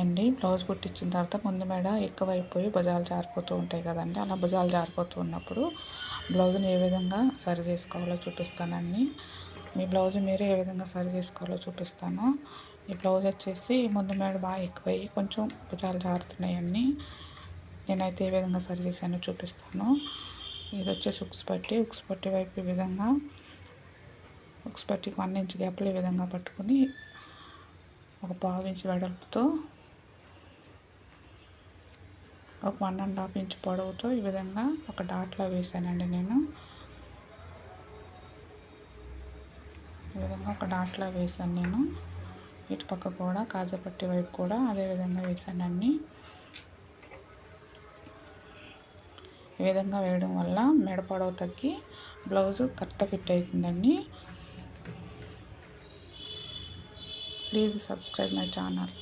అండి బ్లౌజ్ కుట్టించిన తర్వాత ముందు మెడ ఎక్కువైపోయి భుజాలు జారిపోతూ ఉంటాయి కదండి. అలా భుజాలు జారిపోతూ ఉన్నప్పుడు బ్లౌజ్ని ఏ విధంగా సరి చేసుకోవాలో చూపిస్తానండి. మీ బ్లౌజ్ మీరు ఏ విధంగా సరి చేసుకోవాలో చూపిస్తాను. ఈ బ్లౌజ్ వచ్చేసి ముందు మెడ బాగా ఎక్కువయ్యి కొంచెం భుజాలు జారుతున్నాయండి. నేనైతే ఏ విధంగా సరి చేశానో చూపిస్తాను. ఇది వచ్చేసి ఉక్స్ పట్టి వైపు ఈ విధంగా ఉక్స్ పట్టికి 1 ఇంచ్ గ్యాప్లో ఈ విధంగా పట్టుకుని ఒక 1/2 ఇంచ్ వెడల్పుతో ఒక 1.5 ఇంచ్ పొడవుతో ఈ విధంగా ఒక డాట్లా వేసానండి. నేను ఈ విధంగా ఒక డాట్లా వేసాను. నేను ఇటు పక్క కూడా కాజాపట్టి వైపు కూడా అదే విధంగా వేసానండి. ఈ విధంగా వేయడం వల్ల మెడ పొడవు తగ్గి బ్లౌజ్ కరెక్ట్ ఫిట్ అవుతుందండి. Please subscribe my channel.